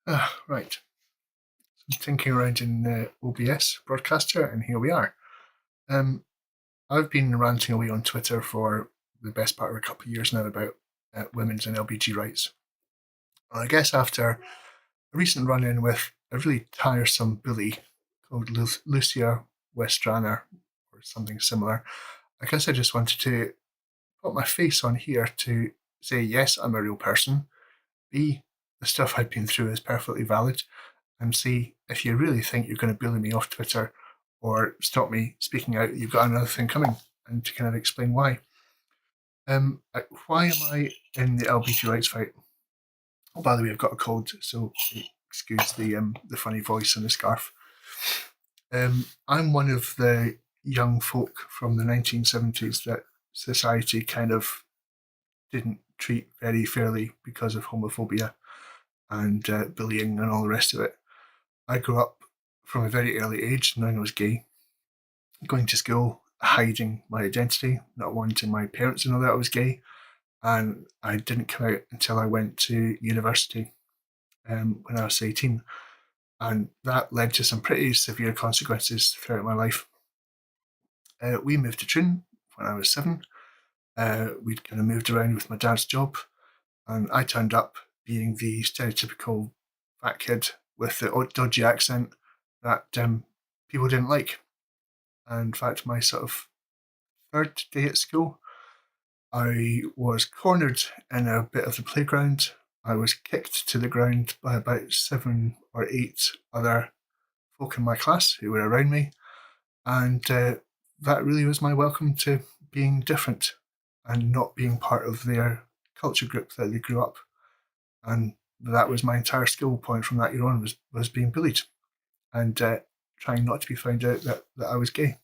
Right. I'm tinking around in OBS Broadcaster, and here we are. Um, I've been ranting away on Twitter for the best part of a couple of years now about women's and LBG rights. And I guess after a recent run-in with a really tiresome bully called Lucia Westrana or something similar, I guess I just wanted to put my face on here to say, yes, I'm a real person. B, the stuff I've been through is perfectly valid. And see, if you really think you're going to bully me off Twitter or stop me speaking out, you've got another thing coming, and to kind of explain why. Why am I in the LBG rights fight? Oh, by the way, I've got a cold, so excuse the funny voice and the scarf. I'm one of the young folk from the 1970s that society kind of didn't treat very fairly because of homophobia and bullying and all the rest of it. I grew up from a very early age knowing I was gay, going to school, hiding my identity, not wanting my parents to know that I was gay, and I didn't come out until I went to university when I was 18. And that led to some pretty severe consequences throughout my life. We moved to Trin when I was 7. We'd kind of moved around with my dad's job, and I turned up being the stereotypical fat kid with the odd dodgy accent that people didn't like. And in fact, my sort of third day at school, I was cornered in a bit of the playground. I was kicked to the ground by about 7 or 8 other folk in my class who were around me. And that really was my welcome to being different and not being part of their culture group that they grew up. And that was my entire school point from that year on was being bullied and trying not to be found out that I was gay.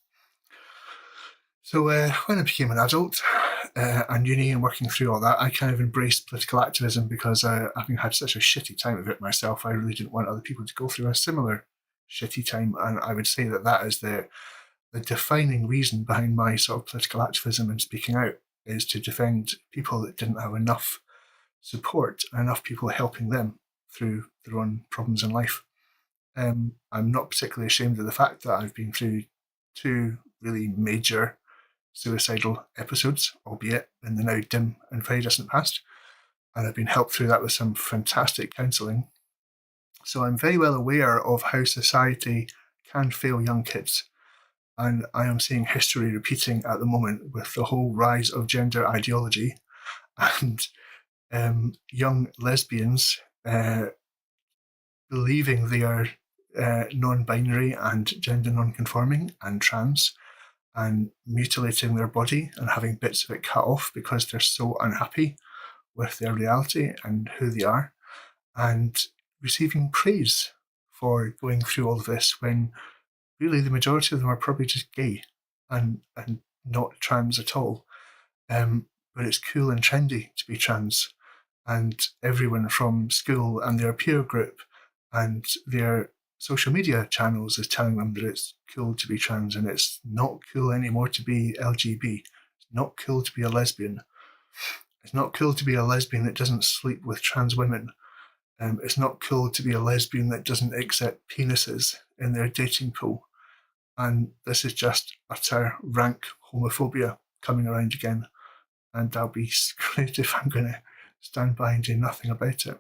So when I became an adult and uni and working through all that, I kind of embraced political activism because having had such a shitty time of it myself, I really didn't want other people to go through a similar shitty time. And I would say that is the defining reason behind my sort of political activism and speaking out is to defend people that didn't have enough support and enough people helping them through their own problems in life. I'm not particularly ashamed of the fact that I've been through 2 really major suicidal episodes, albeit in the now dim and very distant past. And I've been helped through that with some fantastic counselling. So I'm very well aware of how society can fail young kids. And I am seeing history repeating at the moment with the whole rise of gender ideology and young lesbians believing they are non-binary and gender non-conforming and trans and mutilating their body and having bits of it cut off because they're so unhappy with their reality and who they are, and receiving praise for going through all of this when really the majority of them are probably just gay and not trans at all. But it's cool and trendy to be trans, and everyone from school and their peer group and their social media channels is telling them that it's cool to be trans and it's not cool anymore to be LGB. It's not cool to be a lesbian. It's not cool to be a lesbian that doesn't sleep with trans women. It's not cool to be a lesbian that doesn't accept penises in their dating pool. And this is just utter rank homophobia coming around again. And I'll be screwed if I'm going to stand by and do nothing about it.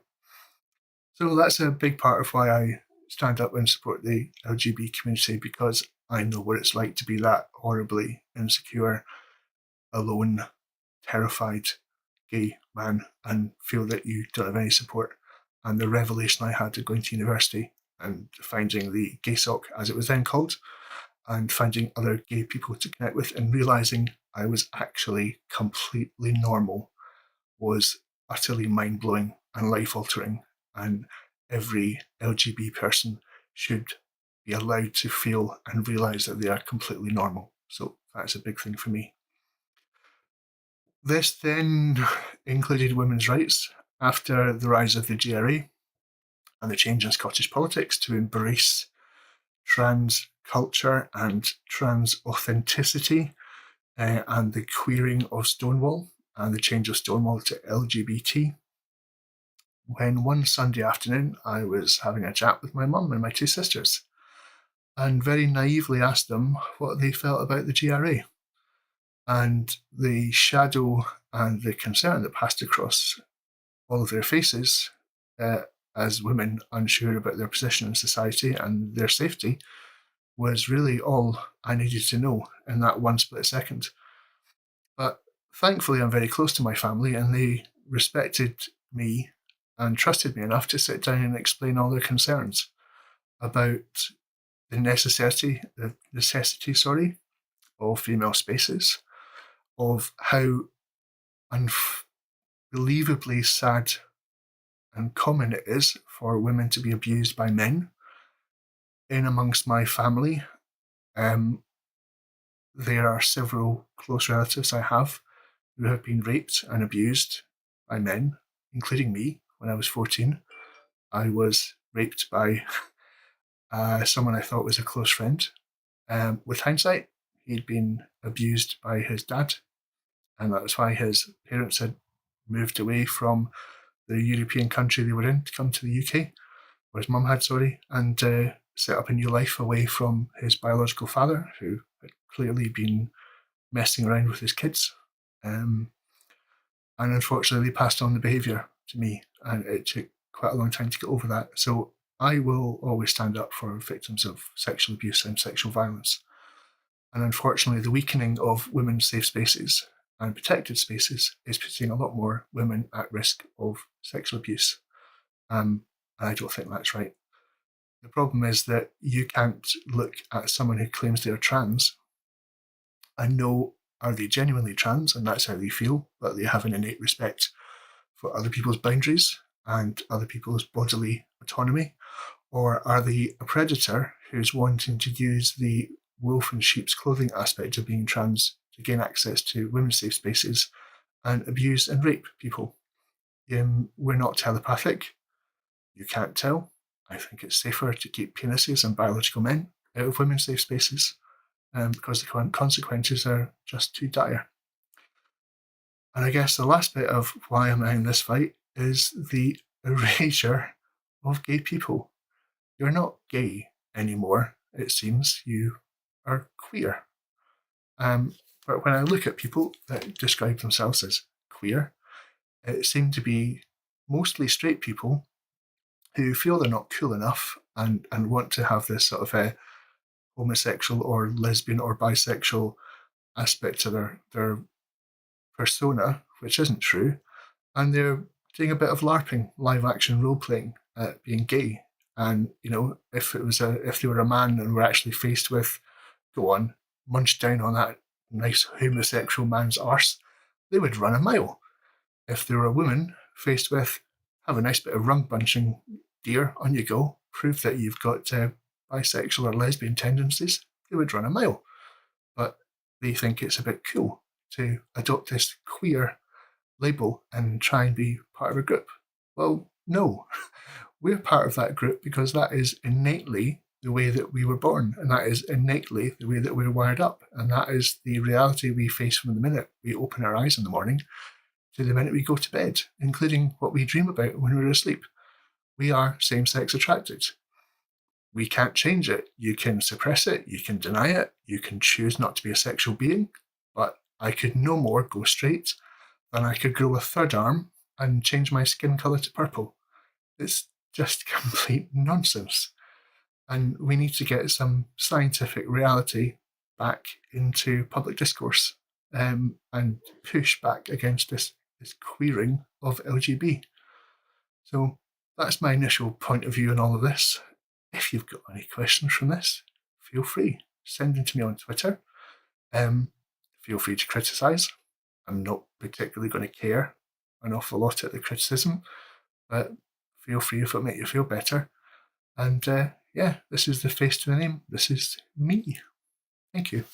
So that's a big part of why I stand up and support the LGBT community, because I know what it's like to be that horribly insecure, alone, terrified gay man and feel that you don't have any support. And the revelation I had of going to university and finding the gay sock, as it was then called, and finding other gay people to connect with and realising I was actually completely normal was utterly mind-blowing and life-altering. And every LGBT person should be allowed to feel and realise that they are completely normal. So that's a big thing for me. This then included women's rights after the rise of the GRA and the change in Scottish politics to embrace trans culture and trans authenticity, and the queering of Stonewall and the change of Stonewall to LGBT. when one Sunday afternoon I was having a chat with my mum and my two sisters and very naively asked them what they felt about the GRA. And the shadow and the concern that passed across all of their faces as women unsure about their position in society and their safety was really all I needed to know in that one split second. But thankfully, I'm very close to my family and they respected me and trusted me enough to sit down and explain all their concerns about the necessity, of female spaces, of how unbelievably sad and common it is for women to be abused by men. In amongst my family, there are several close relatives I have who have been raped and abused by men, including me when I was 14. I was raped by someone I thought was a close friend. With hindsight, he'd been abused by his dad, and that was why his parents had moved away from the European country they were in to come to the UK, or his mum had, sorry, and set up a new life away from his biological father, who had clearly been messing around with his kids. And unfortunately, they passed on the behaviour to me, and it took quite a long time to get over that. So I will always stand up for victims of sexual abuse and sexual violence. And unfortunately, the weakening of women's safe spaces and protected spaces is putting a lot more women at risk of sexual abuse. And I don't think that's right. The problem is that you can't look at someone who claims they're trans and know, are they genuinely trans and that's how they feel, but they have an innate respect for other people's boundaries and other people's bodily autonomy? Or are they a predator who's wanting to use the wolf in sheep's clothing aspect of being trans to gain access to women's safe spaces and abuse and rape people? We're not telepathic. You can't tell. I think it's safer to keep penises and biological men out of women's safe spaces because the consequences are just too dire. And I guess the last bit of why I'm in this fight is the erasure of gay people. You're not gay anymore, it seems. You are queer. But when I look at people that describe themselves as queer, it seemed to be mostly straight people who feel they're not cool enough and want to have this sort of a homosexual or lesbian or bisexual aspect to their persona, which isn't true. And they're doing a bit of LARPing, live action role playing, being gay. And if they were a man and were actually faced with, go on, munch down on that nice homosexual man's arse, they would run a mile. If they were a woman faced with, have a nice bit of rung bunching, dear, on you go, prove that you've got bisexual or lesbian tendencies, they would run a mile. But they think it's a bit cool to adopt this queer label and try and be part of a group. Well, no. We're part of that group because that is innately the way that we were born, and that is innately the way that we're wired up, and that is the reality we face from the minute we open our eyes in the morning to the minute we go to bed, including what we dream about when we're asleep. We are same-sex attracted. We can't change it. You can suppress it, you can deny it, you can choose not to be a sexual being, but I could no more go straight than I could grow a third arm and change my skin colour to purple. It's just complete nonsense. And we need to get some scientific reality back into public discourse and push back against this queering of LGB. So that's my initial point of view on all of this. If you've got any questions from this, feel free. Send them to me on Twitter. Feel free to criticise. I'm not particularly going to care an awful lot at the criticism, but feel free if it makes you feel better. And this is the face to the name. This is me. Thank you.